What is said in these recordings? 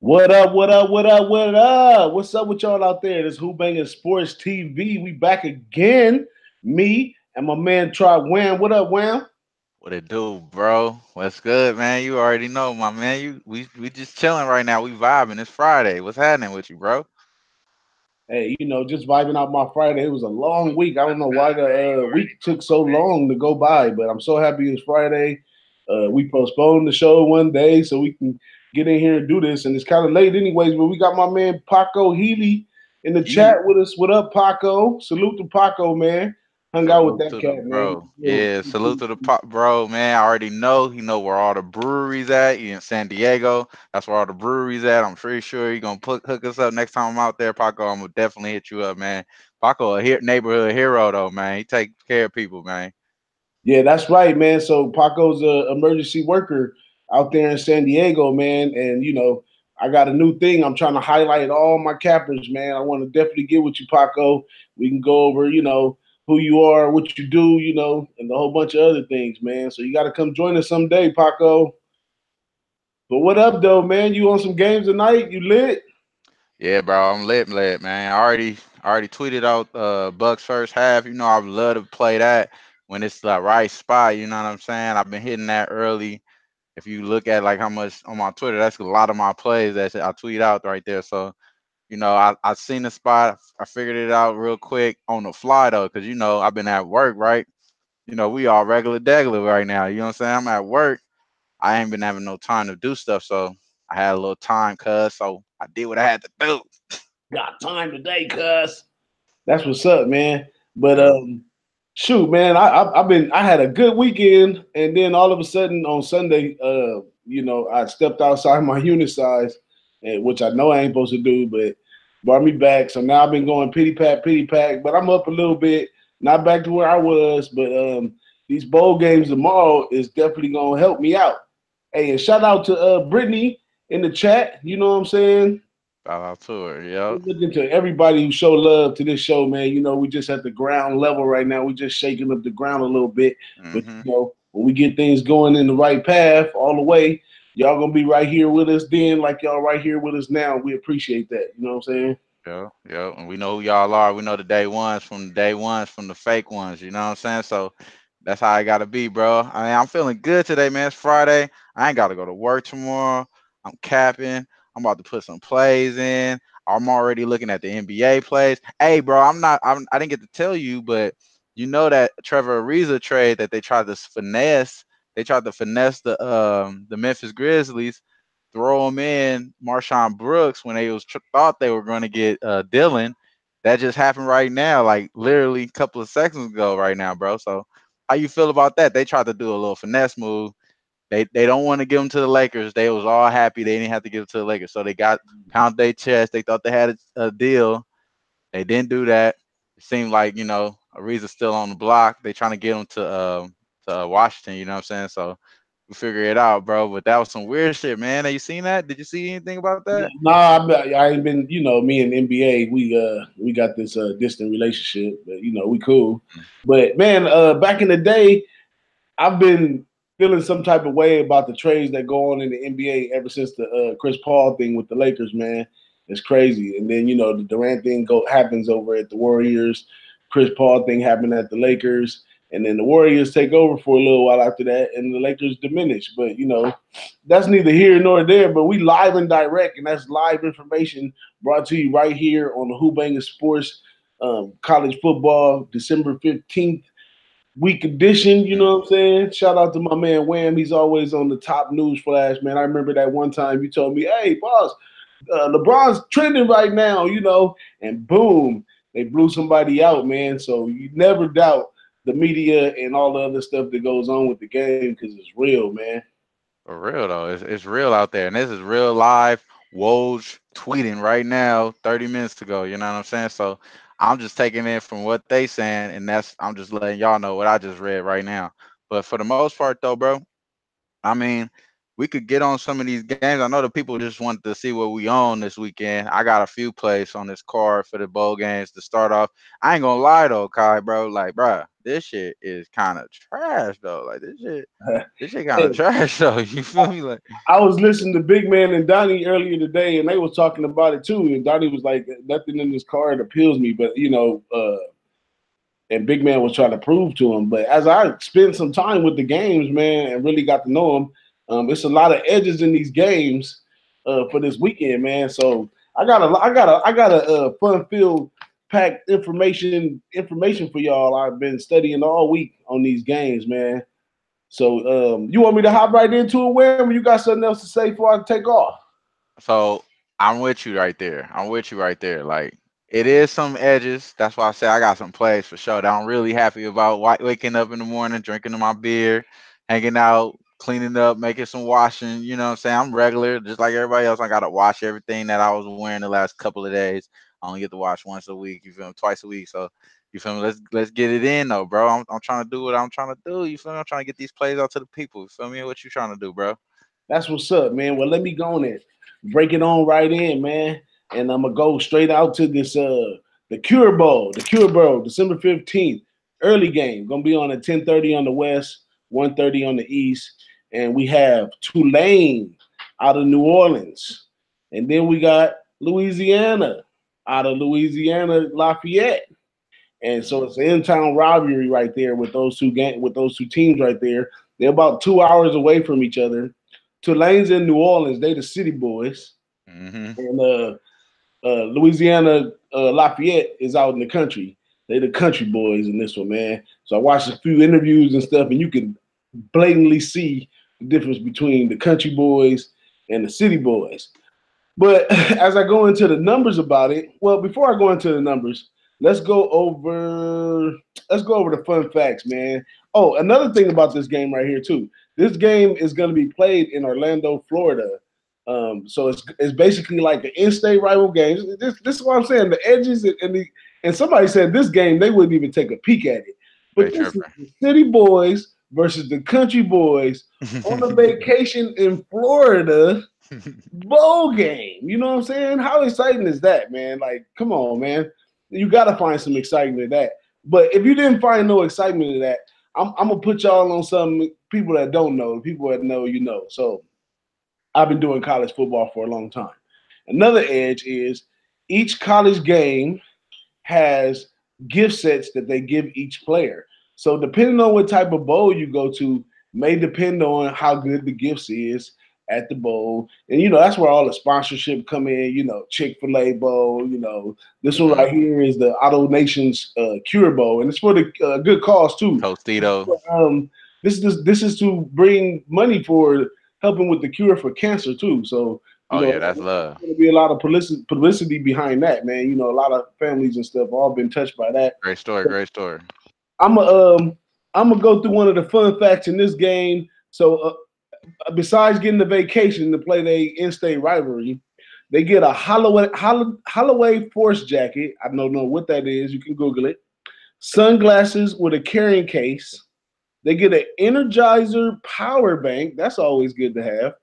What up, what up, what up, what up? What's up with y'all out there? This Who-Bangin Sports TV. We back again. Me and my man Try Wham. What up, Wham? What it do, bro? What's good, man? You already know, my man. We just chilling right now. We vibing. It's Friday. What's happening with you, bro? Hey, just vibing out my Friday. It was a long week. I don't know why the week took so long to go by, but I'm so happy it's Friday. We postponed the show one day so we can get in here and do this. And it's kind of late anyways, but we got my man Paco Healy in the Yeah. chat with us. What up, Paco? Salute to Paco, man. Hung out with Salute that to the cat, man. bro. Yeah, salute to the pop bro, man. I already know. He know where all the breweries at. He in San Diego. That's where all the breweries at. I'm pretty sure he gonna hook us up next time I'm out there, Paco. I'm gonna definitely hit you up, man. Paco, neighborhood hero though, man. He take care of people, man. Yeah, that's right, man. So Paco's a emergency worker out there in San Diego, man. And I got a new thing. I'm trying to highlight all my cappers, man. I want to definitely get with you, Paco. We can go over, who you are, what you do, and a whole bunch of other things, man. So you got to come join us someday, Paco. But what up, though, man? You on some games tonight? You lit? Yeah, bro, I'm lit, man. I already tweeted out Bucks first half. I would love to play that when it's the right spot. You know what I'm saying? I've been hitting that early. If you look at like how much on my Twitter, that's a lot of my plays that I tweet out right there. So I seen the spot. I figured it out real quick on the fly though, because I've been at work, right? We all regular degular right now. You know what I'm saying? I'm at work. I ain't been having no time to do stuff, so I had a little time, cuz. So I did what I had to do. Got time today, cuz. That's what's up, man. But Yeah. shoot, man, I had a good weekend, and then all of a sudden on Sunday, I stepped outside my unit size, which I know I ain't supposed to do, but brought me back. So now I've been going pity pat, but I'm up a little bit, not back to where I was, but these bowl games tomorrow is definitely gonna help me out. Hey, and shout out to Brittany in the chat. You know what I'm saying? Shout out to her. Yep. Looking to everybody who show love to this show, man. We just at the ground level right now. We just shaking up the ground a little bit. But Hmm. when we get things going in the right path all the way, y'all gonna be right here with us then, like y'all right here with us now. We appreciate that. You know what I'm saying? Yeah, yeah. And we know who y'all are. We know the day ones from the fake ones. You know what I'm saying? So that's how I gotta be, bro. I mean, I'm feeling good today, man. It's Friday. I ain't gotta go to work tomorrow. I'm capping. I'm about to put some plays in. I'm already looking at the NBA plays. Hey, bro, I didn't get to tell you, but you know that Trevor Ariza trade that they tried to finesse. They tried to finesse the Memphis Grizzlies, throw him in Marshawn Brooks when they thought they were going to get Dylan. That just happened right now, like literally a couple of seconds ago, right now, bro. So how you feel about that? They tried to do a little finesse move. They don't want to give them to the Lakers. They was all happy they didn't have to give it to the Lakers, so they got pounded their chest. They thought they had a deal. They didn't do that. It seemed like Ariza's still on the block. They trying to get him to Washington. You know what I'm saying? So we figure it out, bro. But that was some weird shit, man. Have you seen that? Did you see anything about that? Nah, I ain't been. Me and NBA, we got this distant relationship, but we cool. But man, back in the day, I've been feeling some type of way about the trades that go on in the NBA ever since the Chris Paul thing with the Lakers, man. It's crazy. And then the Durant thing happens over at the Warriors. Chris Paul thing happened at the Lakers, and then the Warriors take over for a little while after that, and the Lakers diminish. But that's neither here nor there. But we live and direct, and that's live information brought to you right here on the Who-Bangin Sports College Football, December 15th week edition, you know what I'm saying? Shout out to my man Wham. He's always on the top news flash, man. I remember that one time you told me, hey, boss, LeBron's trending right now, and boom, they blew somebody out, man. So you never doubt the media and all the other stuff that goes on with the game because it's real, man. For real though, it's real out there, and this is real live. Woj tweeting right now, 30 minutes ago. You know what I'm saying? So I'm just taking it from what they saying, and I'm just letting y'all know what I just read right now. But for the most part, though, bro, I mean, we could get on some of these games. I know the people just want to see what we own this weekend. I got a few plays on this card for the bowl games to start off. I ain't gonna lie though, Kai, bro. Like, bro, this shit is kind of trash though. Like this shit kind of Hey, trash though. You feel me? Like, I was listening to Big Man and Donnie earlier today, and they was talking about it too. And Donnie was like, "Nothing in this card appeals me," but and Big Man was trying to prove to him. But as I spent some time with the games, man, and really got to know them, it's a lot of edges in these games for this weekend, man. So I got a fun filled packed information for y'all. I've been studying all week on these games, man. So you want me to hop right into it, Wham? You got something else to say before I take off? so I'm with you right there. I'm with you right there. Like, it is some edges. That's why I say I got some plays for sure that I'm really happy about. Waking up in the morning, drinking my beer, hanging out, cleaning up, making some washing. You know what I'm saying? I'm regular, just like everybody else. I gotta wash everything that I was wearing the last couple of days. I only get to wash once a week. You feel me? Twice a week. So you feel me? Let's get it in though, bro. I'm trying to do what I'm trying to do. You feel me? I'm trying to get these plays out to the people. You feel me? What you trying to do, bro? That's what's up, man. Well, let me go on it. Break it on right in, man. And I'm gonna go straight out to this the Cure Bowl. The Cure Bowl, December 15th. Early game. Gonna be on at 10:30 on the west, 1:30 on the east. And we have Tulane out of New Orleans. And then we got Louisiana out of Louisiana Lafayette. And so it's an in-town rivalry right there with those two teams right there. They're about 2 hours away from each other. Tulane's in New Orleans. They the city boys, Hmm. and Louisiana Lafayette is out in the country. They the country boys in this one, man. So I watched a few interviews and stuff, and you can blatantly see the difference between the country boys and the city boys. But as I go into the numbers about it, well, before I go into the numbers, let's go over let's go over the fun facts, man. Oh, another thing about this game right here too. This game is going to be played in Orlando, Florida. So it's basically like an in-state rival game. This is what I'm saying. The edges and somebody said this game they wouldn't even take a peek at it. They But this is tripping. the city boys versus the country boys on a vacation in Florida bowl game. You know what I'm saying? How exciting is that, man? Like, come on, man. You got to find some excitement in that. But if you didn't find no excitement in that, I'm gonna put y'all on some people that don't know. People that know, you know. So I've been doing college football for a long time. Another edge is each college game has gift sets that they give each player. So depending on what type of bowl you go to, may depend on how good the gifts is at the bowl. And that's where all the sponsorship come in, Chick-fil-A Bowl, this one Hmm. right here is the Auto Nations Cure Bowl, and it's for the good cause too. Tostito. Um, this is to bring money for helping with the cure for cancer too. So Oh yeah, there's that's love. going to be a lot of publicity behind that, man. A lot of families and stuff all been touched by that. Great story. Great story. I'm a, um, I'm gonna go through one of the fun facts in this game. So besides getting the vacation to play the in-state rivalry, they get a Holloway Force jacket. I don't know what that is. You can Google it. Sunglasses with a carrying case. They get an Energizer power bank. That's always good to have.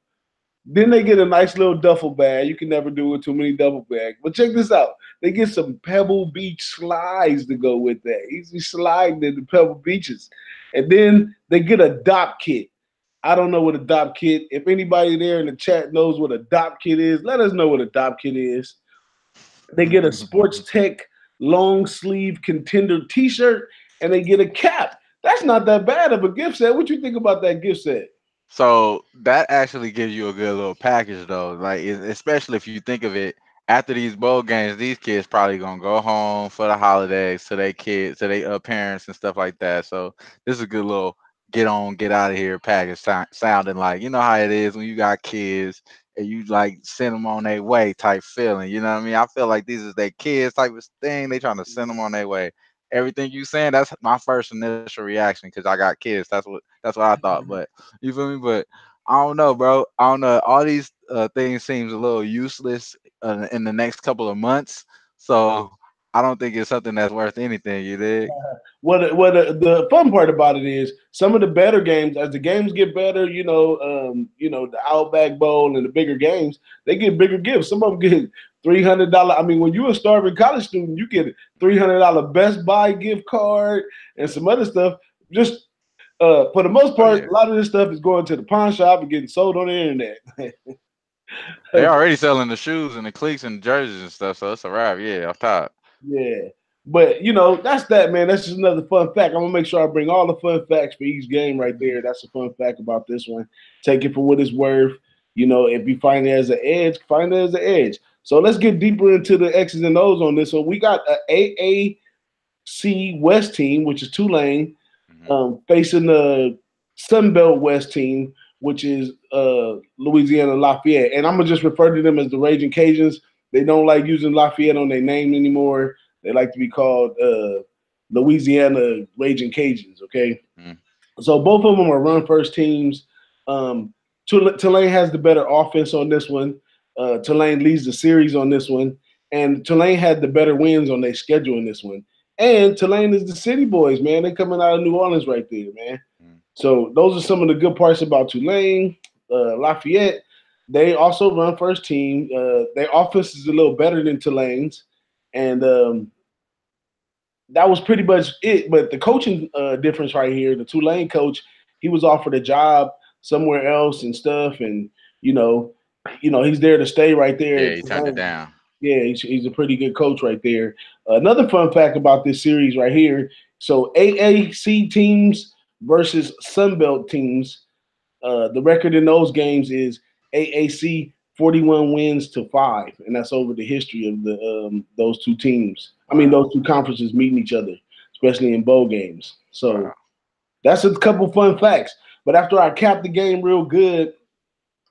Then they get a nice little duffel bag. You can never do with too many duffel bags. But check this out. They get some Pebble Beach slides to go with that. Easy sliding in the Pebble Beaches. And then they get a DOP kit. I don't know what a DOP kit. If anybody there in the chat knows what a DOP kit is, let us know what a DOP kit is. They get a Sports Tech long sleeve contender T-shirt, and they get a cap. That's not that bad of a gift set. What you think about that gift set? So that actually gives you a good little package, though. Like, especially if you think of it, after these bowl games, these kids probably gonna go home for the holidays to their kids, to their parents and stuff like that. So this is a good little get on, get out of here package, sounding like, you know how it is when you got kids and you like send them on their way type feeling. You know what I mean? I feel like these is their kids type of thing. They trying to send them on their way. Everything you saying, that's my first initial reaction because I got kids. That's what I thought. But you feel me? But I don't know, bro. I don't know. All these things seems a little useless in the next couple of months. So I don't think it's something that's worth anything. You dig? The fun part about it is some of the better games, as the games get better, the Outback Bowl and the bigger games, they get bigger gifts. Some of them get $300. I mean, when you're a starving college student, you get a $300 Best Buy gift card and some other stuff. Just for the most Oh part, yeah. a lot of this stuff is going to the pawn shop and getting sold on the internet. They already selling the shoes and the cleats and jerseys and stuff, so it's a wrap. Yeah, off top. Yeah. But that's that, man. That's just another fun fact. I'm gonna make sure I bring all the fun facts for each game right there. That's a fun fact about this one. Take it for what it's worth. If you find it as an edge, find it as an edge. So let's get deeper into the X's and O's on this one. We got a AAC West team, which is Tulane, Hmm. facing the Sunbelt West team, which is Louisiana Lafayette. And I'm gonna just refer to them as the Raging Cajuns. They don't like using Lafayette on their name anymore. They like to be called Louisiana Raging Cajuns. Okay, Hmm. so both of them are run first teams. Tulane has the better offense on this one. Tulane leads the series on this one, and Tulane had the better wins on their schedule in this one. And Tulane is the City Boys, man. They coming out of New Orleans right there, man. So those are some of the good parts about Tulane. Lafayette, they also run first team. Their offense is a little better than Tulane's, and that was pretty much it. But the coaching difference right here, the Tulane coach, he was offered a job somewhere else and stuff, and you know, he's there to stay right there Yeah, at he turned it Tulane. down. Yeah, he's a pretty good coach right there. Another fun fact about this series right here. So AAC teams versus Sunbelt teams. The record in those games is AAC 41 wins to 5, and that's over the history of the those two teams. I mean, Wow. those two conferences meeting each other, especially in bowl games. So Wow. that's a couple fun facts. But after I cap the game real good,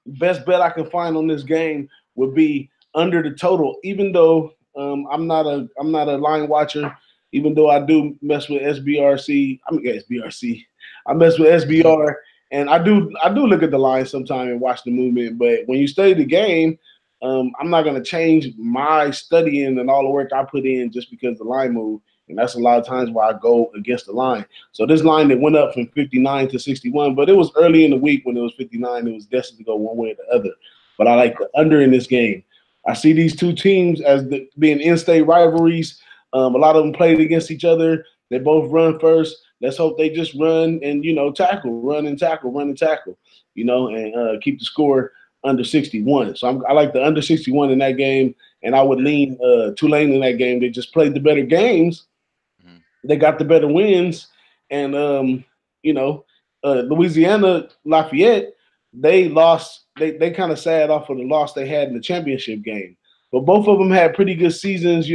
best bet I can find on this game would be under the total. Even though I'm not a line watcher, even though I do mess with SBRC. I mean SBRC. I mess with SBR, and I do look at the line sometime and watch the movement. But when you study the game, I'm not gonna change my studying and all the work I put in just because the line moved. And that's a lot of times why I go against the line. So this line that went up from 59 to 61, but it was early in the week when it was 59. It was destined to go one way or the other. But I like the under in this game. I see these two teams as being in-state rivalries. A lot of them played against each other. They both run first. Let's hope they just run and tackle, run and tackle, run and tackle, and keep the score under 61. So I like the under 61 in that game, and I would lean Tulane in that game. They just played the better games, Mhm. they got the better wins, and you know, Louisiana Lafayette, they lost. They kind of sad off of the loss they had in the championship game, but both of them had pretty good seasons.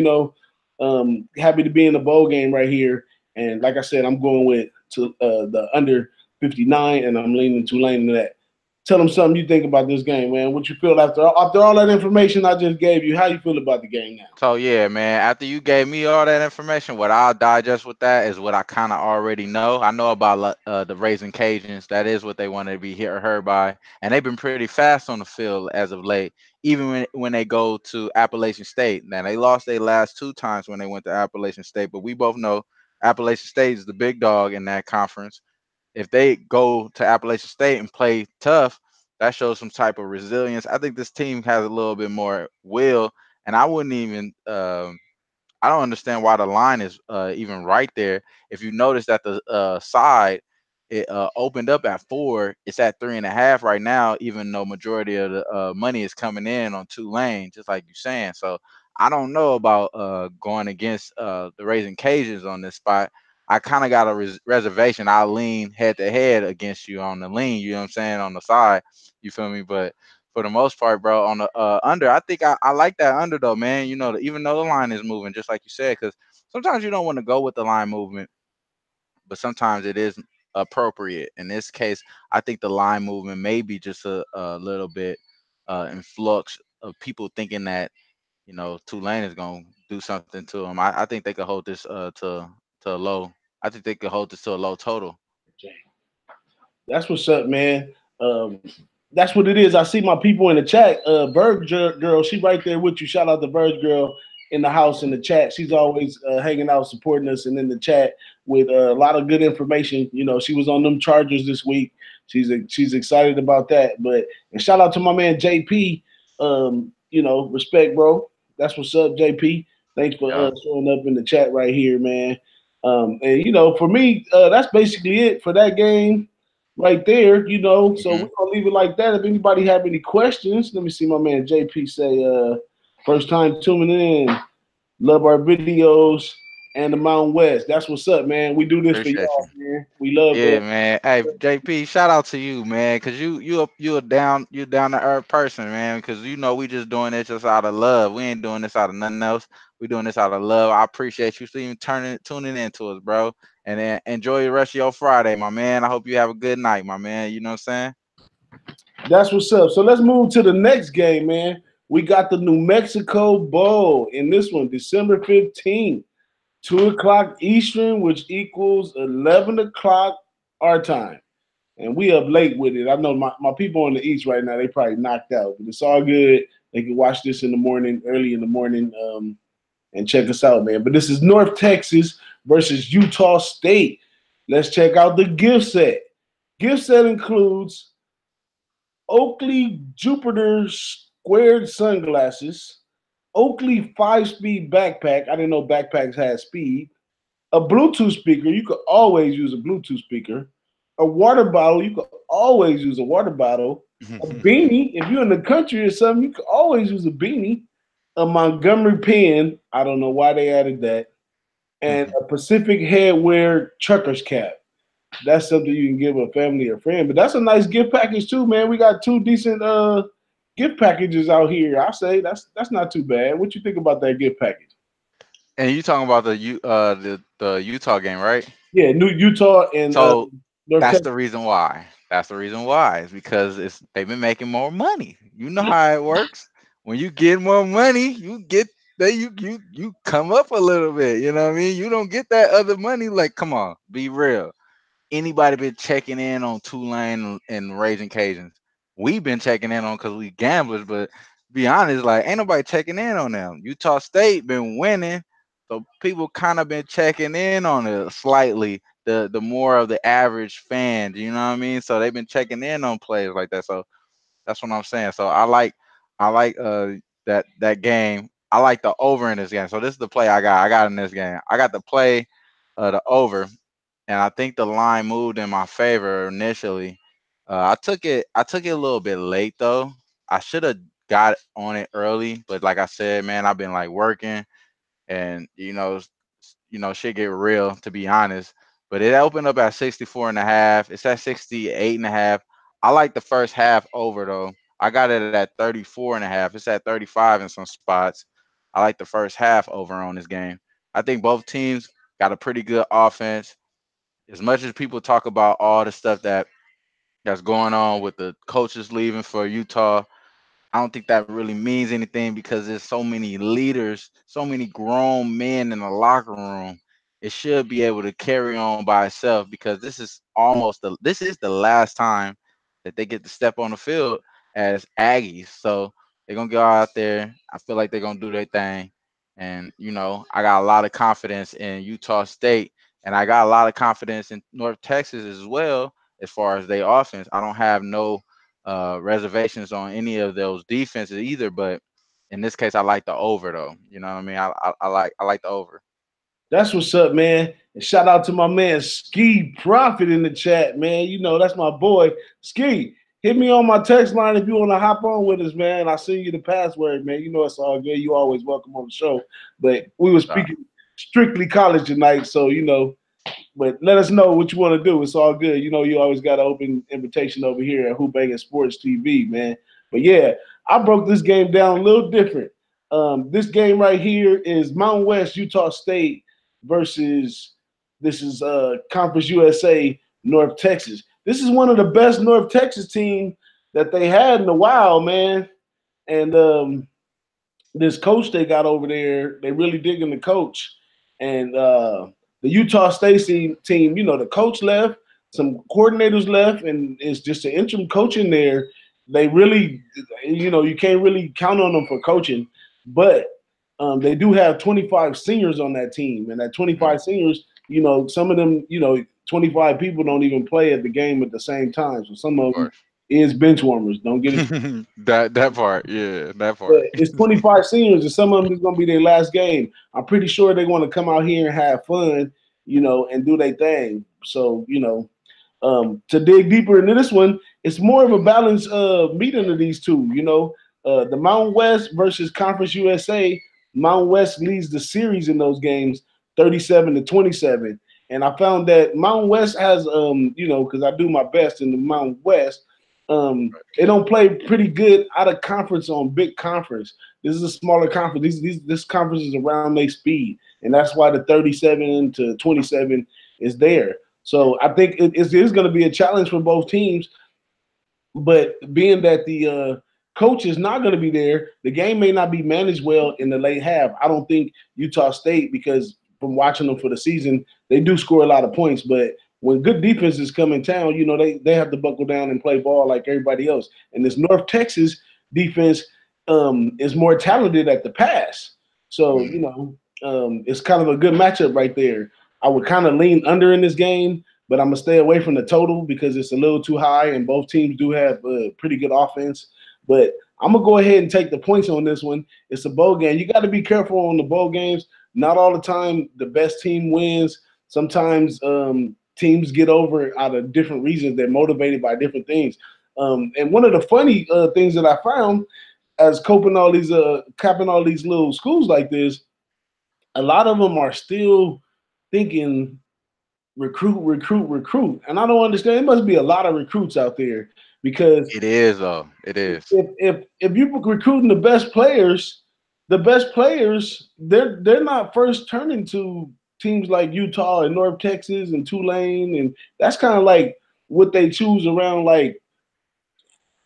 Happy to be in the bowl game right here, and like I said, I'm going with the under 59, and I'm leaning Tulane into that. Tell them something you think about this game, man. What you feel after all that information I just gave you? How you feel about the game now? So yeah, man. After you gave me all that information, what I'll digest with that is what I kind of already know. I know about the Raising Cajuns. That is what they want to be heard by, and they've been pretty fast on the field as of late. Even when they go to Appalachian State, now they lost their last two times when they went to Appalachian State, but we both know Appalachian State is the big dog in that conference. If they go to Appalachian State and play tough, that shows some type of resilience. I think this team has a little bit more will, and I wouldn't even. I don't understand why the line is even right there. If you notice that the side it opened up at 4, it's at 3.5 right now. Even though majority of the money is coming in on Tulane, just like you're saying. So I don't know about going against the Raising Cajuns on this spot. I kind of got a reservation. I lean head to head against you on the lean. You know what I'm saying on the side. You feel me? But for the most part, bro. On the under, I think I like that under though, man. Even though the line is moving, just like you said, because sometimes you don't want to go with the line movement, but sometimes it is appropriate. In this case, I think the line movement may be just a little bit in flux of people thinking that Tulane is gonna do something to them. I think they could hold this to a low. I think they could hold this to a low total. That's what's up, man. That's what it is. I see my people in the chat. Girl, she right there with you. Shout out to Verge Girl. in the house in the chat. She's always hanging out, supporting us, and in the chat with a lot of good information. You know, she was on them Chargers this week. She's excited about that. But and shout out to my man JP. You know, respect, bro. That's what's up, JP. Thanks for Yeah. showing up in the chat right here, man. And you know, for me, that's basically it for that game right there. You know, so we're Hmm. gonna leave it like that. If anybody have any questions, let me see my man JP say. First time tuning in. Love our videos and the Mountain West. That's what's up, man. We do this for Appreciate you. y'all, man. We love Yeah, man. Hey, JP, shout out to you, man, cause you a down to earth person, man. Cause you know we just doing this just out of love. We ain't doing this out of nothing else. We doing this out of love. I appreciate you even tuning into us, bro. And then enjoy the rest of your Friday, my man. I hope you have a good night, my man. You know what I'm saying? That's what's up. So let's move to the next game, man. We got the New Mexico Bowl in this one, December 15th, 2 o'clock Eastern, which equals 11 o'clock our time. And we up late with it. I know my people on the East right now, they probably knocked out, but it's all good. They can watch this in the morning, early in the morning, and check us out, man. But this is North Texas versus Utah State. Let's check out the gift set. Gift set includes Oakley Jupiter squared sunglasses, Oakley 5-speed backpack. I didn't know backpacks had speed. A Bluetooth speaker. You could always use a Bluetooth speaker. A water bottle. You could always use a water bottle. A beanie. If you're in the country or something, you could always use a beanie. A Montgomery pen. I don't know why they added that. And a Pacific Headwear trucker's cap. That's something you can give a family or friend. But that's a nice gift package too, man. We got two decent gift packages out here. I say that's not too bad. What you think about that gift package? And you talking about the Utah game, right? Yeah, New Utah and So North that's Texas. the reason why. That's the reason why. It's because they've been making more money. You know how it works. When you get more money, you get that you come up a little bit. You know what I mean? You don't get that other money. Like, come on, be real. Anybody been checking in on Tulane and Raising Cajuns? We've been checking in on because we gamblers, but be honest, like ain't nobody checking in on them. Utah State been winning, so people kind of been checking in on it slightly. The more of the average fans, you know what I mean? So they've been checking in on players like that. So that's what I'm saying. So I like that game. I like the over in this game. So this is the play I got. I got in this game. I got the play the over, and I think the line moved in my favor initially. I took it a little bit late though. I should have got on it early, but like I said, man, I've been like working and shit get real to be honest. But it opened up at 64 and a half. It's at 68 and a half. I like the first half over though. I got it at 34 and a half. It's at 35 in some spots. I like the first half over on this game. I think both teams got a pretty good offense. As much as people talk about all the stuff that's going on with the coaches leaving for Utah, I don't think that really means anything because there's so many leaders, so many grown men in the locker room. It should be able to carry on by itself because this is the last time that they get to step on the field as Aggies. So they're gonna go out there. I feel like they're gonna do their thing. And I got a lot of confidence in Utah State and I got a lot of confidence in North Texas as well as far as their offense. I don't have no reservations on any of those defenses either. But in this case, I like the over though. You know what I mean? I like the over. That's what's up, man. And shout out to my man Ski Profit in the chat, man. You know, that's my boy. Ski, hit me on my text line if you want to hop on with us, man. I'll send you the password, man. You know it's all good. You always welcome on the show. But we were speaking strictly college tonight, so but let us know what you want to do. It's all good. You know, you always got an open invitation over here at Who-Bangin Sports TV, man. But yeah, I broke this game down a little different. This game right here is Mountain West Utah State versus this is Conference USA North Texas. This is one of the best North Texas team that they had in a while, man. And this coach they got over there, they really digging the coach. And the Utah State team, the coach left, some coordinators left, and it's just an interim coach in there. They really, you can't really count on them for coaching. But They do have 25 seniors on that team, and that 25 seniors, you know, some of them, you know, 25 people don't even play at the game at the same time. So some Of of them course. is bench warmers. Don't get it. That part, yeah, that But part. it's 25 seniors, and some of them is going to be their last game. I'm pretty sure they want to come out here and have fun, you know, and do their thing. So, you know, to dig deeper into this one, it's more of a balanced meeting of these two. You know, the Mountain West versus Conference USA. Mountain West leads the series in those games, 37-27. And I found that Mountain West has, you know, because I do my best in the Mountain West. They don't play pretty good out of conference on big conference. This is a smaller conference. This conference is around their speed, and that's why the 37-27 is there. So I think it is going to be a challenge for both teams. But being that the coach is not going to be there, the game may not be managed well in the late half. I don't think Utah State, because from watching them for the season, they do score a lot of points. But when good defenses come in town, you know, they have to buckle down and play ball like everybody else. And this North Texas defense is more talented at the pass. So, you know, it's kind of a good matchup right there. I would kind of lean under in this game, but I'm gonna stay away from the total because it's a little too high, and both teams do have pretty good offense. But I'm gonna go ahead and take the points on this one. It's a bowl game. You got to be careful on the bowl games. Not all the time the best team wins. Sometimes teams get over out of different reasons. They're motivated by different things. And one of the funny things that I found as capping all these little schools like this, a lot of them are still thinking recruit, recruit, recruit. And I don't understand. There must be a lot of recruits out there because It is though. It is. if you recruiting the best players, they're not first turning to teams like Utah and North Texas and Tulane, and that's kind of like what they choose around like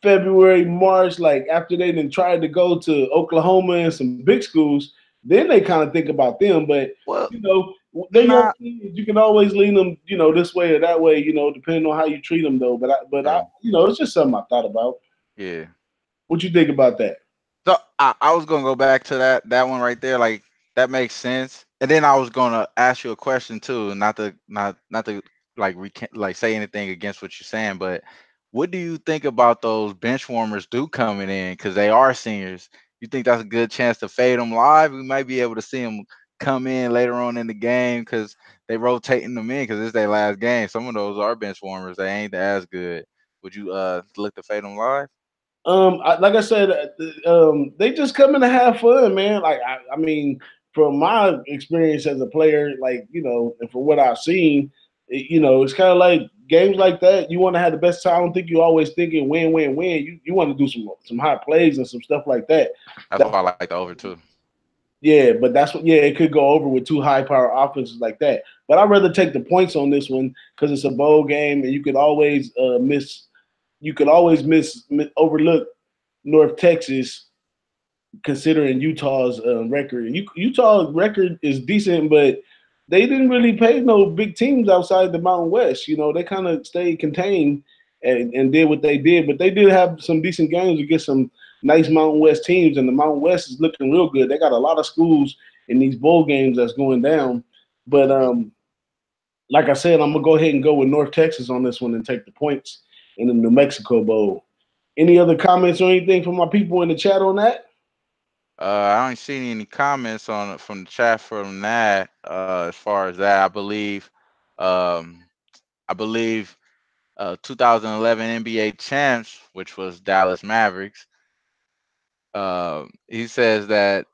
February, March, like after they then tried to go to Oklahoma and some big schools, then they kind of think about them. But Well, you know, they're young not kids. You can always lean them, you know, this way or that way, you know, depending on how you treat them, though. But I, true. you know, it's just something I thought about. Yeah. What you think about that? So I was gonna go back to that one right there. Like that makes sense. And then I was gonna ask you a question too, not to like like say anything against what you're saying, but what do you think about those bench warmers do coming in because they are seniors? You think that's a good chance to fade them live? We might be able to see them come in later on in the game because they rotating them in because it's their last game. Some of those are bench warmers. They ain't as good. Would you look to fade them live? Like I said, they just come in to have fun, man. Like I mean, from my experience as a player, like you know, and from what I've seen, you know, it's kind of like games like that. You want to have the best time. I don't think you always thinking win, win, win. You want to do some high plays and some stuff like that. That's why I like the over too. Yeah, but that's what. Yeah, it could go over with two high power offenses like that. But I'd rather take the points on this one because it's a bowl game, and you could always miss. You could always overlook North Texas considering Utah's record. Utah's record is decent, but they didn't really pay no big teams outside the Mountain West. You know, they kind of stayed contained and did what they did, but they did have some decent games against some nice Mountain West teams, and the Mountain West is looking real good. They got a lot of schools in these bowl games that's going down, but like I said, I'm gonna go ahead and go with North Texas on this one and take the points in the New Mexico Bowl. Any other comments or anything from my people in the chat on that? I don't see any comments on it from the chat from that. As far as that, um, I believe, 2011 NBA champs, which was Dallas Mavericks. He says that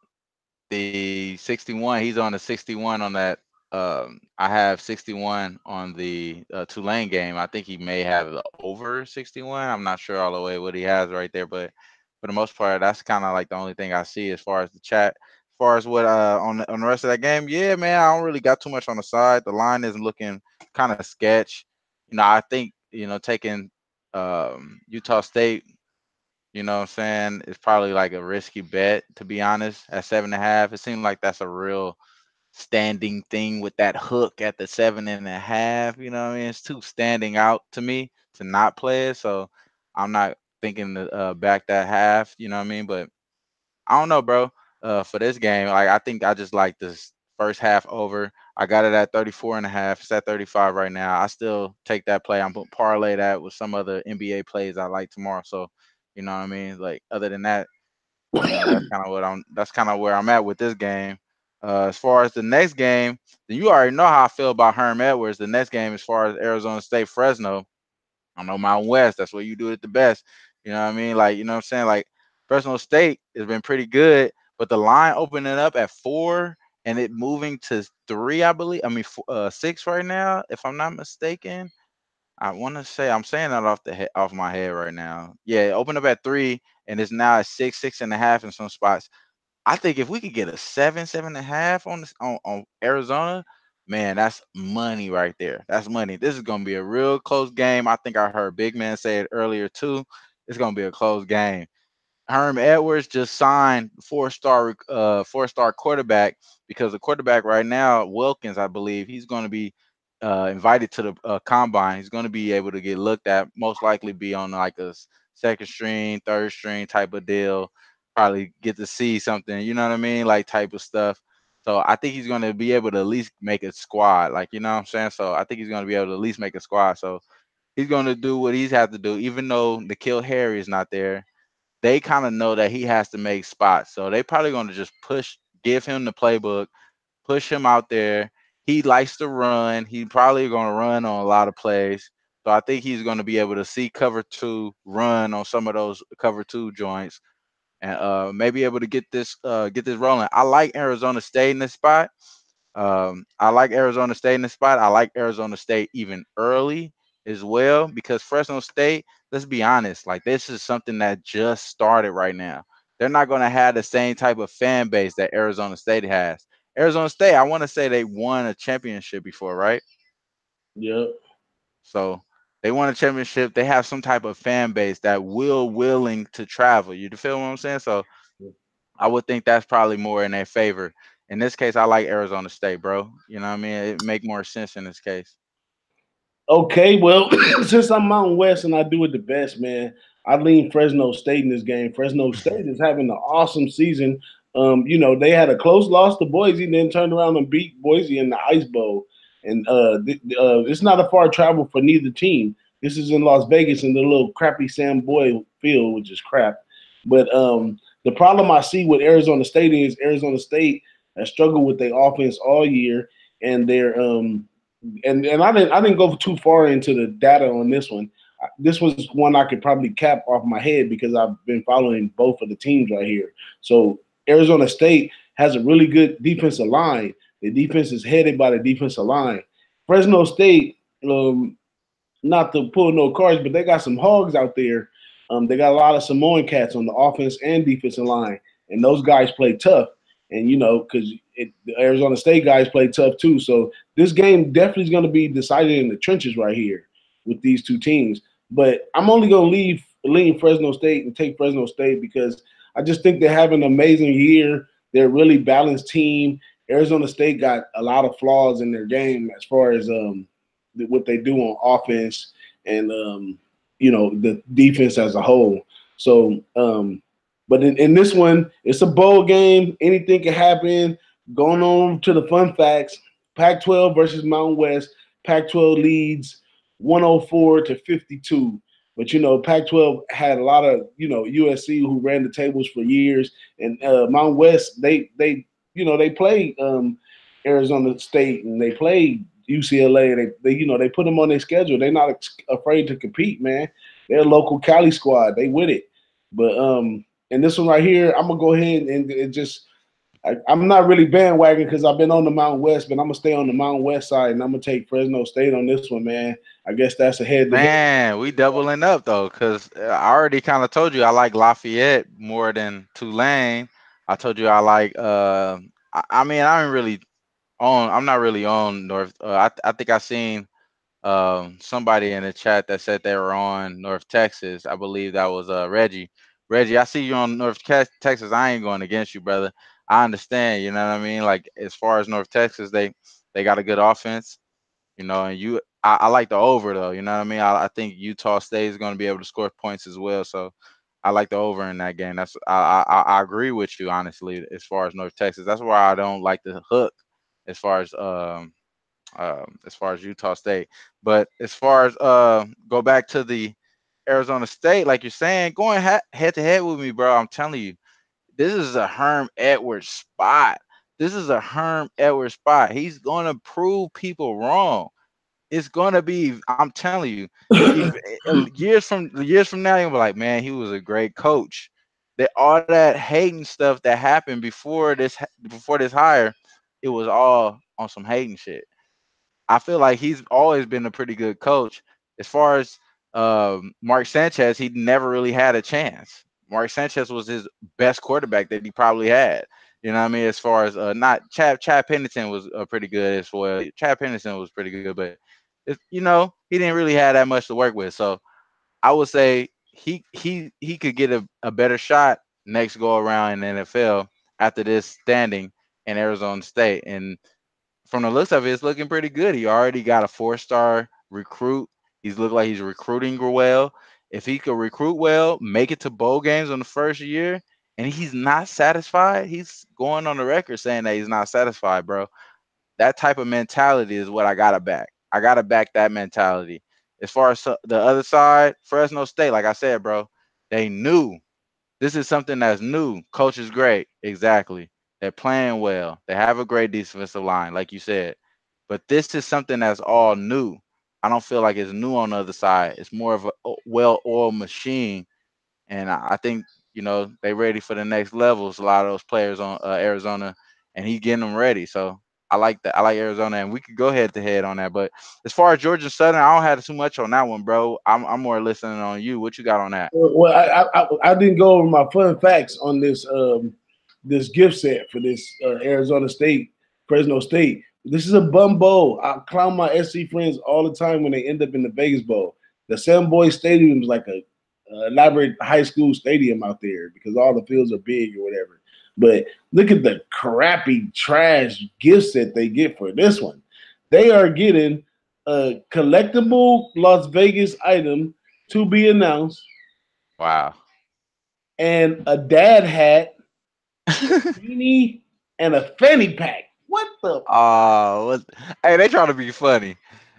the 61, he's on the 61 on that. I have 61 on the Tulane game. I think he may have the over 61. I'm not sure all the way what he has right there, but for the most part, that's kind of like the only thing I see as far as the chat. As far as what on the rest of that game, yeah, man, I don't really got too much on the side. The line is looking kind of sketch. I think taking Utah State, what I'm saying, it's probably like a risky bet to be honest. At 7.5, it seems like that's a real standing thing with that hook at the 7.5. You know what I mean? It's too standing out to me to not play it. So I'm not thinking to back that half. You know what I mean? But I don't know, bro. for this game. Like I think I just like this first half over. I got it at 34 and a half. It's at 35 right now. I still take that play. I'm gonna parlay that with some other NBA plays I like tomorrow. So, you know what I mean? Like other than that, that's kind of what I'm. That's kind of where I'm at with this game. As far as the next game, then you already know how I feel about Herm Edwards. The next game, as far as Arizona State Fresno, I know Mountain West. That's where you do it the best. You know what I mean? Like, you know what I'm saying? Like Fresno State has been pretty good, but the line opening up at 4 and it moving to 3, I believe. I mean, 6 right now, if I'm not mistaken. I want to say I'm saying that off my head right now. Yeah, it opened up at 3 and it's now at 6, 6.5 in some spots. I think if we could get a 7, 7.5 on this on Arizona, man, that's money right there. That's money. This is gonna be a real close game. I think I heard Big Man say it earlier too. It's gonna be a close game. Herm Edwards just signed four-star quarterback because the quarterback right now, Wilkins, I believe, he's going to be invited to the combine. He's going to be able to get looked at, most likely be on like a second string, third string type of deal. Probably get to see something, you know what I mean, like type of stuff. So I think he's going to be able to at least make a squad, like you know what I'm saying. So I think he's going to be able to at least make a squad. So he's going to do what he's had to do, even though the Kill Harry is not there. They kind of know that he has to make spots. So they probably going to just give him the playbook, push him out there. He likes to run. He probably going to run on a lot of plays. So I think he's going to be able to see cover two, run on some of those cover two joints, and maybe able to get this rolling. I like Arizona State in this spot. I like Arizona State in the spot. I like Arizona State even early as well because Fresno State, let's be honest, like this is something that just started right now. They're not going to have the same type of fan base that Arizona State has. Arizona State, I want to say they won a championship before, right? Yep. So they won a championship. They have some type of fan base that willing to travel. You feel what I'm saying? So I would think that's probably more in their favor. In this case, I like Arizona State, bro. You know what I mean? It make more sense in this case. Okay, well, since I'm Mountain West and I do it the best, man, I lean Fresno State in this game. Fresno State is having an awesome season. They had a close loss to Boise, then turned around and beat Boise in the Ice Bowl. And it's not a far travel for neither team. This is in Las Vegas in the little crappy Sam Boyd field, which is crap. But the problem I see with Arizona State is Arizona State has struggled with their offense all year, and they're and I didn't go too far into the data on this one. This was one I could probably cap off my head because I've been following both of the teams right here. So Arizona State has a really good defensive line. The defense is headed by the defensive line. Fresno State, not to pull no cards, but they got some hogs out there. They got a lot of Samoan cats on the offense and defensive line, and those guys play tough. And because the Arizona State guys play tough too. So this game definitely is going to be decided in the trenches right here with these two teams. But I'm only going to lean Fresno State and take Fresno State because I just think they have an amazing year. They're a really balanced team. Arizona State got a lot of flaws in their game as far as what they do on offense and the defense as a whole. So, but in this one, it's a bowl game. Anything can happen. Going on to the fun facts: Pac-12 versus Mountain West. Pac-12 leads 104 to 52. But Pac-12 had a lot of USC who ran the tables for years, and Mountain West they played Arizona State and they played UCLA. They put them on their schedule. They're not afraid to compete, man. They're a local Cali squad. They with it. But and this one right here, I'm gonna go ahead and just I'm not really bandwagon because I've been on the Mountain West, but I'm gonna stay on the Mountain West side and I'm gonna take Fresno State on this one, man. I guess that's a head to head. Man, we doubling up though, cause I already kind of told you I like Lafayette more than Tulane. I told you I like. I mean, I ain't really on. I'm not really on North. I think I seen somebody in the chat that said they were on North Texas. I believe that was Reggie. Reggie, I see you on Texas. I ain't going against you, brother. I understand. You know what I mean? Like as far as North Texas, they got a good offense. And I like the over though. You know what I mean? I think Utah State is going to be able to score points as well. So I like the over in that game. That's I agree with you honestly as far as North Texas. That's why I don't like the hook as far as Utah State. But as far as go back to the Arizona State, like you're saying, going head to head with me, bro. I'm telling you, this is a Herm Edwards spot. This is a Herm Edwards spot. He's gonna prove people wrong. It's gonna be. I'm telling you, years from now, you'll be like, man, he was a great coach. That all that hating stuff that happened before this hire, it was all on some hating shit. I feel like he's always been a pretty good coach. As far as Mark Sanchez, he never really had a chance. Mark Sanchez was his best quarterback that he probably had. You know what I mean? As far as not Chad Pennington was pretty good as well. Chad Pennington was pretty good, but he didn't really have that much to work with. So I would say he could get a better shot next go around in the NFL after this standing in Arizona State. And from the looks of it, it's looking pretty good. He already got a 4-star recruit. He's looked like he's recruiting well. If he could recruit well, make it to bowl games on the first year, and he's not satisfied, he's going on the record saying that he's not satisfied, bro. That type of mentality is what I gotta back. I gotta back that mentality. As far as the other side, Fresno State, like I said, bro, they knew this is something that's new. Coach is great. Exactly. They're playing well. They have a great defensive line, like you said. But this is something that's all new. I don't feel like it's new on the other side. It's more of a well-oiled machine, and I think they ready for the next levels. A lot of those players on Arizona, and he getting them ready. So I like that. I like Arizona, and we could go head to head on that. But as far as Georgia Southern, I don't have too much on that one, bro. I'm more listening on you. What you got on that? Well, I didn't go over my fun facts on this gift set for this Arizona State, Fresno State. This is a bum bowl. I clown my SC friends all the time when they end up in the Vegas Bowl. The Sam Boy Stadium is like a elaborate high school stadium out there because all the fields are big or whatever. But look at the crappy trash gift set they get for this one. They are getting a collectible Las Vegas item to be announced Wow. and a dad hat, beanie, and a fanny pack. What the? Oh, hey, they trying to be funny.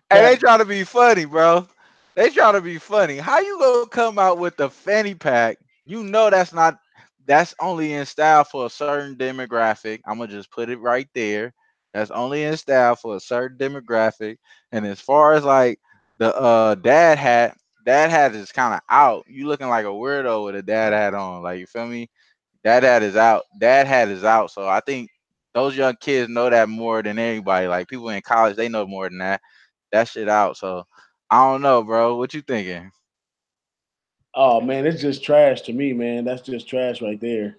Hey, That, they trying to be funny, bro. They trying to be funny. How you gonna come out with the fanny pack? You know that's only in style for a certain demographic. I'm gonna just put it right there. That's only in style for a certain demographic. And as far as like the dad hat is kind of out. You looking like a weirdo with a dad hat on. Like you feel me? That hat is out. That hat is out. So I think those young kids know that more than anybody. Like people in college, they know more than that. That shit out. So I don't know, bro. What you thinking? oh man, it's just trash to me, man. That's just trash right there.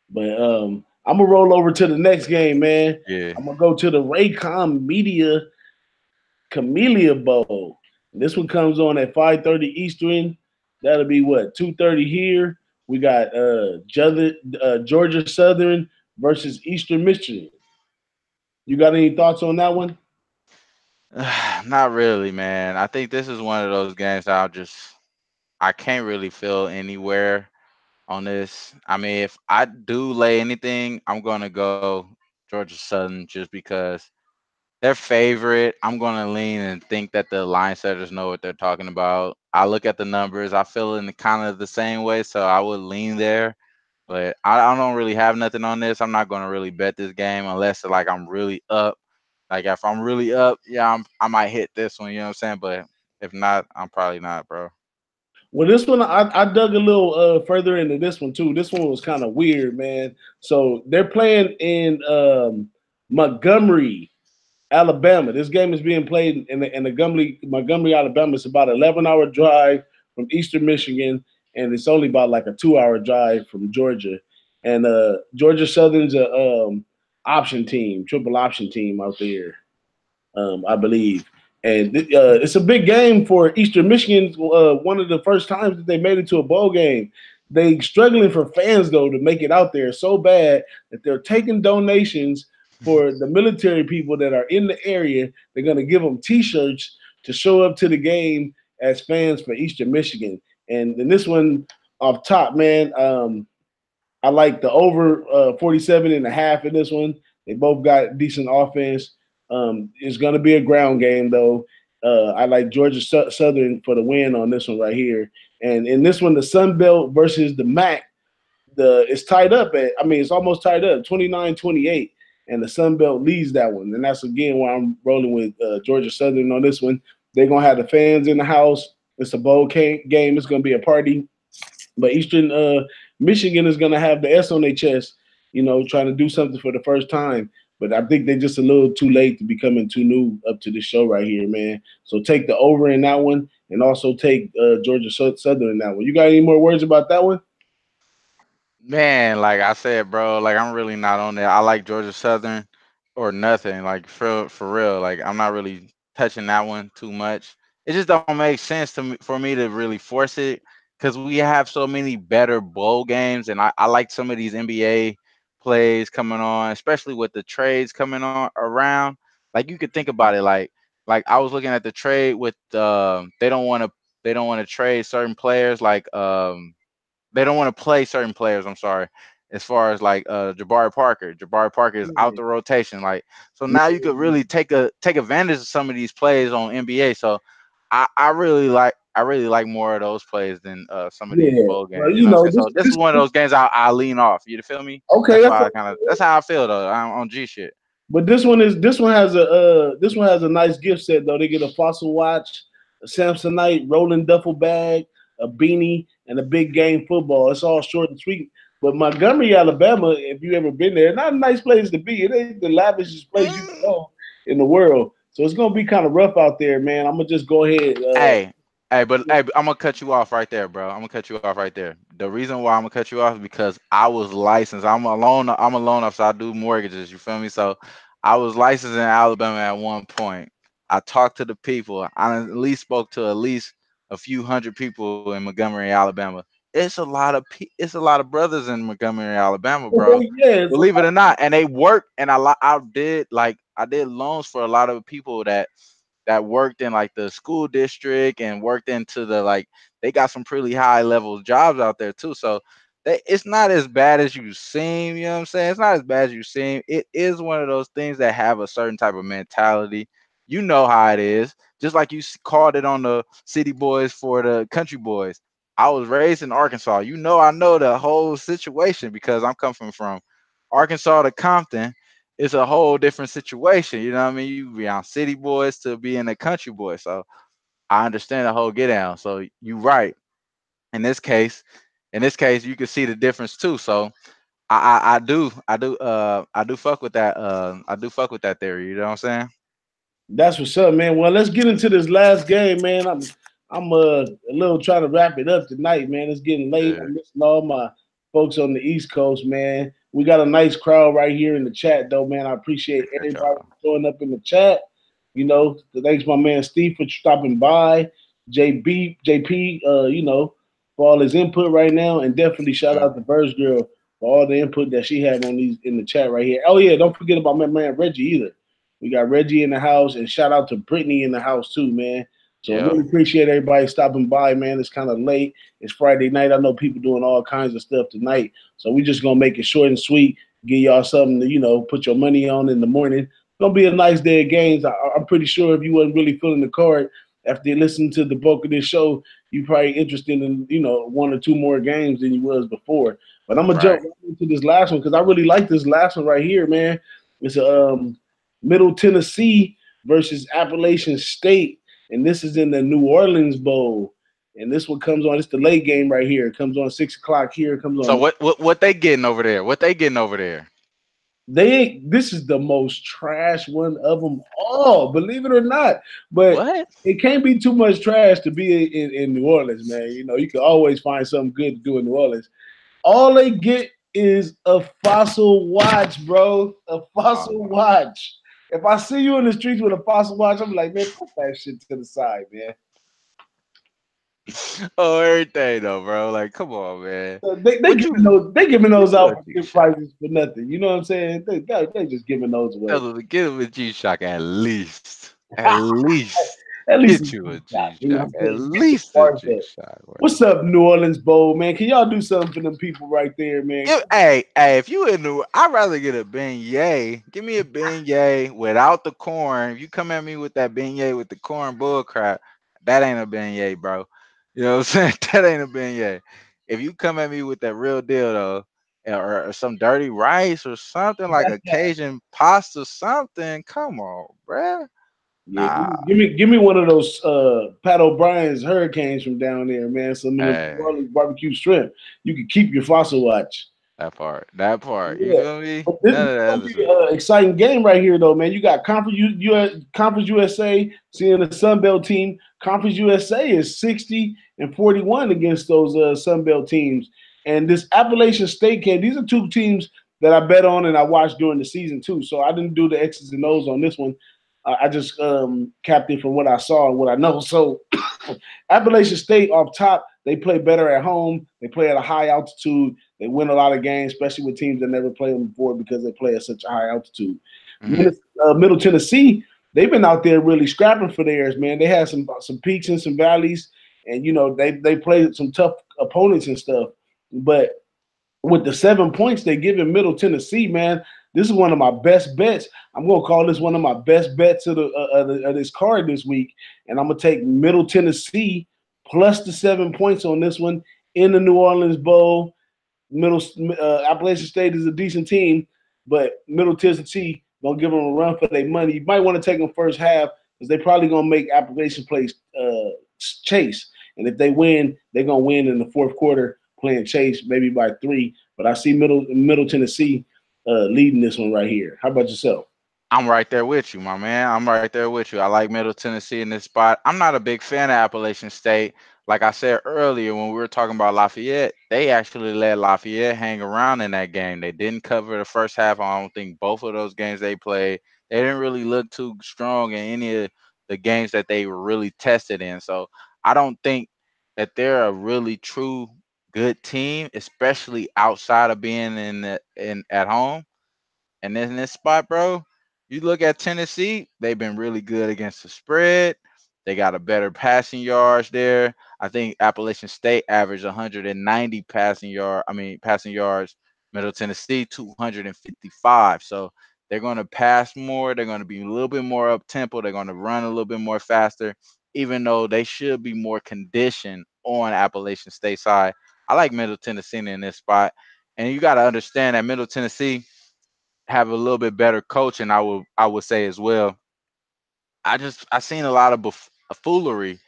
But I'm gonna roll over to the next game, man. Yeah. I'm gonna go to the Raycom Media Camellia Bowl. This one comes on at 5:30 Eastern. That'll be what 2:30 here. We got Georgia Southern versus Eastern Michigan. You got any thoughts on that one? Not really, man. I think this is one of those games that I can't really feel anywhere on this. I mean, if I do lay anything, I'm gonna go Georgia Southern just because their favorite. I'm gonna lean and think that the line setters know what they're talking about. I look at the numbers. I feel in kind of the same way, so I would lean there. But I don't really have nothing on this. I'm not gonna really bet this game unless like I'm really up. Like if I'm really up, yeah, I might hit this one. You know what I'm saying? But if not, I'm probably not, bro. Well, this one I dug a little further into this one too. This one was kind of weird, man. So they're playing in Montgomery, Alabama. This game is being played in the Montgomery, Alabama. It's about an 11-hour drive from Eastern Michigan, and it's only about like a 2-hour drive from Georgia. And Georgia Southern's a option team, triple option team out there, I believe. And it's a big game for Eastern Michigan. One of the first times that they made it to a bowl game. They struggling for fans though to make it out there so bad that they're taking donations for the military people that are in the area. They're going to give them T-shirts to show up to the game as fans for Eastern Michigan. And in this one, off top, man. I like the over 47.5 in this one. They both got decent offense. It's going to be a ground game, though. I like Georgia Southern for the win on this one right here. And in this one, the Sun Belt versus the MAC, it's tied up at, I mean, it's almost tied up, 29-28. And the Sun Belt leads that one. And that's, again, why I'm rolling with Georgia Southern on this one. They're going to have the fans in the house. It's a bowl game. It's going to be a party. But Eastern Michigan is going to have the S on their chest, trying to do something for the first time. But I think they're just a little too late to be coming too new up to this show right here, man. So take the over in that one, and also take Georgia Southern in that one. You got any more words about that one? Man, like I said, bro, like I'm really not on there. I like Georgia Southern or nothing. Like for real. Like I'm not really touching that one too much. It just don't make sense to me for me to really force it because we have so many better bowl games, and I like some of these NBA plays coming on, especially with the trades coming on around. Like you could think about it, like I was looking at the trade with they don't want to trade certain players they don't want to play certain players. I'm sorry, as far as like Jabari Parker. Jabari Parker is out the rotation. Like so now you could really take advantage of some of these plays on NBA. So I really like more of those plays than some of these Yeah, bowl well, games. You know what I'm saying? So this is one of those games I lean off. You feel me? okay. That's why that's how I feel though. I'm on G shit. But this one has a nice gift set though. They get a fossil watch, a Samsonite rolling duffel bag, a beanie, and a big game football. It's all short and sweet. But Montgomery, Alabama, if you ever been there, not a nice place to be. It ain't the lavishest place you can Mm. go in the world. So it's gonna be kind of rough out there, man. I'm gonna just go ahead. Hey, hey, I'm gonna cut you off right there, bro. I'm gonna cut you off right there. The reason why I'm gonna cut you off is because I was licensed. I'm a loan officer. I do mortgages. You feel me? So I was licensed in Alabama at one point. I talked to the people. I at least spoke to at least a few hundred people in Montgomery, Alabama. It's a lot of brothers in Montgomery, Alabama, bro. Yeah, it's Believe it or not, and they work. And I did loans for a lot of people that worked in like the school district and worked into the like they got some pretty high level jobs out there too. So it's not as bad as you seem, you know what I'm saying? It's not as bad as you seem. It is one of those things that have a certain type of mentality. You know how it is. Just like you called it on the city boys for the country boys. I was raised in Arkansas. I know the whole situation because I'm coming from Arkansas to Compton. It's a whole different situation. You know what I mean? You be on city boys to being a country boy. So I understand the whole get down. So you right. In this case, you can see the difference too. So I do fuck with that. I do fuck with that theory. You know what I'm saying? That's what's up, man. Well, let's get into this last game, man. I'm a little trying to wrap it up tonight, man. It's getting late. Yeah, I'm missing all my folks on the East Coast, man. We got a nice crowd right here in the chat, though, man. I appreciate appreciate everybody y'all. showing up in the chat. Thanks my man Steve for stopping by. JP, for all his input right now, and definitely shout Mhm. out to Birds Girl for all the input that she had on these in the chat right here. Oh yeah, don't forget about my man Reggie either. We got Reggie in the house, and shout out to Brittany in the house too, man. So I Yeah. really appreciate everybody stopping by, man. It's kind of late. It's Friday night. I know people doing all kinds of stuff tonight, so we just gonna make it short and sweet. Give y'all something to put your money on in the morning. It's gonna be a nice day of games. I'm pretty sure if you wasn't really feeling the card after you listened to the bulk of this show, you probably interested in one or two more games than you was before. But I'm gonna Right. jump right into this last one because I really like this last one right here, man. It's Middle Tennessee versus Appalachian State, and this is in the New Orleans Bowl. And this one comes on. It's the late game right here. It comes on 6 o'clock here. It comes So on. what they getting over there? What they getting over there? This is the most trash one of them all, believe it or not. But What? it can't be too much trash to be in New Orleans, man. You can always find something good to do in New Orleans. All they get is a fossil watch, bro. A Oh fossil my. watch. If I see you in the streets with a fossil watch, I'm like, man, put that shit to the side, man. Oh, everything though, bro. Like, come on, man. What you They giving those get out a for G good Shock? prices for nothing. You know what I'm saying? They just giving those away. Get him a G Shock at least. At least. At least Get it's you a a shot. G You know what shot. I'm At saying? Get your least a stars G there. shot, bro. What's up, New Orleans Bowl, man? Can y'all do something for them people right there, man? Hey, if you in the, I'd rather get a beignet. Give me a beignet without the corn. If you come at me with that beignet with the corn bull crap, that ain't a beignet, bro. You know what I'm saying? That ain't a beignet. If you come at me with that real deal though, or some dirty rice or something like a Cajun pasta, something, come on, bruh. Yeah, Nah, give me one of those Pat O'Brien's hurricanes from down there, man. Some of the New hey, Orleans barbecue shrimp. You can keep your fossil watch. that part. You Yeah, feel me? but this None is of that gonna other be stuff. an exciting game right here, though, man. You got Conference USA seeing the Sun Belt team. Conference USA is 60-41 against those Sun Belt teams, and this Appalachian State game. These are two teams that I bet on and I watched during the season too. So I didn't do the X's and O's on this one. I just capped it from what I saw and what I know. So Appalachian State off top, they play better at home. They play at a high altitude. They win a lot of games, especially with teams that never played them before because they play at such a high altitude. Hmm. Middle Tennessee, they've been out there really scrapping for theirs, man. They had some peaks and some valleys, and they played some tough opponents and stuff. But with the 7 points they give in Middle Tennessee, man, this is one of my best bets. I'm gonna call this one of my best bets of this card this week, and I'm gonna take Middle Tennessee plus the 7 points on this one in the New Orleans Bowl. Middle Appalachian State is a decent team, but Middle Tennessee gonna give them a run for their money. You might want to take them first half because they probably gonna make Appalachian plays chase, and if they win, they're gonna win in the fourth quarter playing chase, maybe by 3. But I see Middle Tennessee leading this one right here. How about yourself? I'm right there with you, my man. I'm right there with you. I like Middle Tennessee in this spot. I'm not a big fan of Appalachian State. Like I said earlier when we were talking about Lafayette, they actually let Lafayette hang around in that game. They didn't cover the first half. I don't think both of those games they played. They didn't really look too strong in any of the games that they were really tested in. So I don't think that they're a really true good team, especially outside of being in at home. And then in this spot, bro, you look at Tennessee, they've been really good against the spread. They got a better passing yards there. I think Appalachian State averaged 190 passing yards. Middle Tennessee 255. So they're going to pass more. They're going to be a little bit more up tempo. They're going to run a little bit more faster, even though they should be more conditioned on Appalachian State side. I like Middle Tennessee in this spot. And you got to understand that Middle Tennessee have a little bit better coach, and I would say as well. I seen a lot of foolery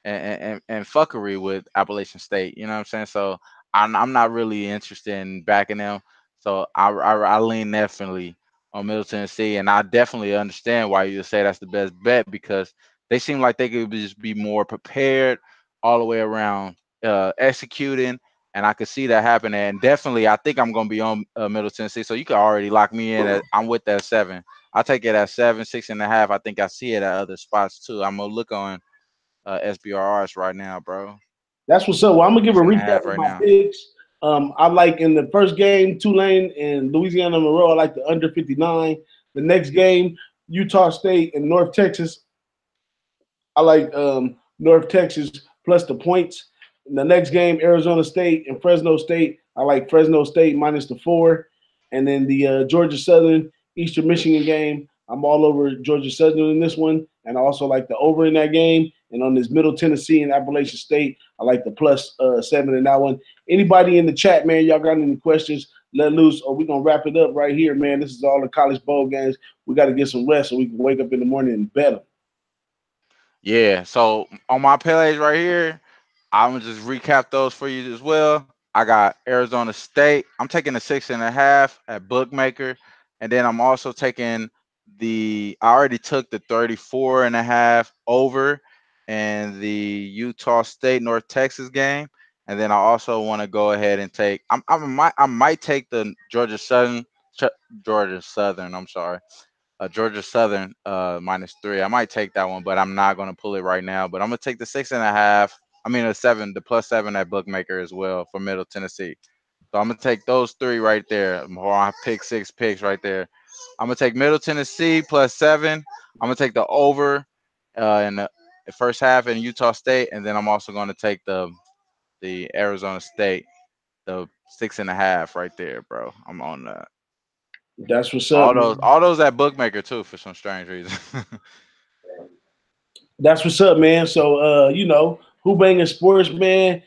and fuckery with Appalachian State. You know what I'm saying? So I'm not really interested in backing them. So I lean definitely on Middle Tennessee, and I definitely understand why you say that's the best bet because they seem like they could just be more prepared all the way around, executing, and I could see that happening. And definitely, I think I'm gonna be on Middle Tennessee, so you can already lock me in. I'm with that 7. I'll take it at 7, 6.5. I think I see it at other spots too. I'm gonna look on SBRRs right now, bro. That's what's up. Well, I'm gonna give a Six and a recap half of right my now. picks. I like in the first game, Tulane and Louisiana Monroe. I like the under 59. The next game, Utah State and North Texas. I like North Texas plus the points. The next game, Arizona State and Fresno State. I like Fresno State minus the 4. And then the Georgia Southern Eastern Michigan game. I'm all over Georgia Southern in this one, and I also like the over in that game. And on this Middle Tennessee and Appalachian State, I like the plus 7 in that one. Anybody in the chat, man? Y'all got any questions? Let loose, or we're gonna wrap it up right here, man. This is all the college bowl games. We got to get some rest so we can wake up in the morning and bet them. Yeah. So on my page right here, I'm gonna just recap those for you as well. I got Arizona State. I'm taking the 6.5 at bookmaker, and then I'm also taking I already took the 34.5 over and the Utah State North Texas game, and then I also want to go ahead and take. I might take the Georgia Southern. I'm sorry, Georgia Southern -3. I might take that one, but I'm not going to pull it right now. But I'm going to take the 6.5. I mean, the +7 at bookmaker as well for Middle Tennessee. So I'm going to take those 3 right there. I pick 6 picks right there. I'm going to take Middle Tennessee +7. I'm going to take the over in the first half in Utah State, and then I'm also going to take the Arizona State, the 6.5 right there, bro. I'm on that. That's what's up, man. All those at bookmaker too for some strange reason. That's what's up, man. So who banging sports, man.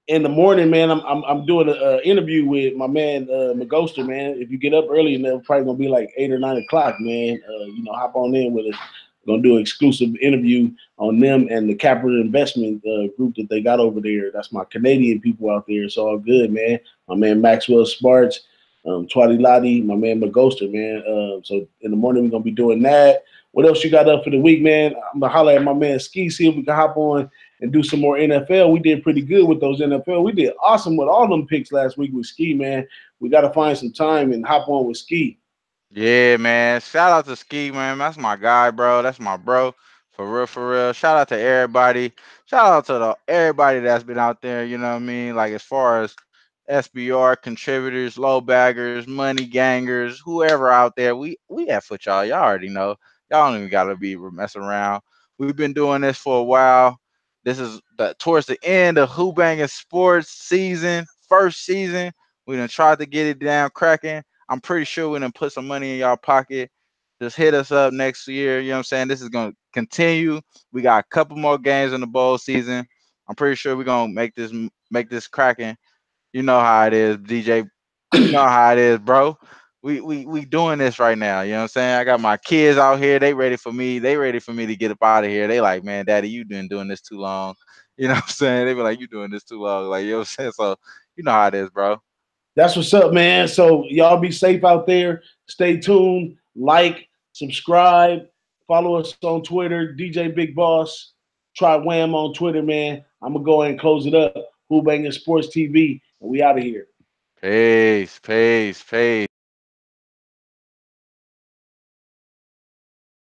In the morning, man, I'm doing an interview with my man Magoster, man. If you get up early enough, probably gonna be like 8 or 9 o'clock, man. Hop on in with us. Gonna do an exclusive interview on them and the capital investment group that they got over there. That's my Canadian people out there. It's all good, man. My man Maxwell Sparks, Twatty Lottie, my man Magoster, man. So in the morning we're gonna be doing that. What else you got up for the week, man? I'm gonna holler at my man Ski, see if we can hop on and do some more NFL. We did pretty good with those NFL. We did awesome with all them picks last week with Ski, man. We got to find some time and hop on with Ski. Yeah, man. Shout out to Ski, man. That's my guy, bro. That's my bro. For real, for real. Shout out to everybody. Shout out to everybody that's been out there, you know what I mean? Like as far as SBR contributors, low baggers, money gangers, whoever out there, we have for y'all. Y'all already know. Y'all don't even gotta be messing around. We've been doing this for a while. This is towards the end of Who-Bangin Sports season, first season. We done tried to get it down cracking. I'm pretty sure we're gonna put some money in y'all pocket. Just hit us up next year. You know what I'm saying? This is gonna continue. We got a couple more games in the bowl season. I'm pretty sure we're gonna make this cracking. You know how it is, DJ. You know how it is, bro. We doing this right now. You know what I'm saying? I got my kids out here. They ready for me. They ready for me to get up out of here. They like, man, daddy, you been doing this too long. You know what I'm saying? They be like, you doing this too long. Like, you know what I'm saying? So you know how it is, bro. That's what's up, man. So y'all be safe out there. Stay tuned. Like, subscribe, follow us on Twitter, DJ Big Boss. Try Wham on Twitter, man. I'm gonna go ahead and close it up. Who Banging Sports TV, and we out of here. Peace, peace, peace.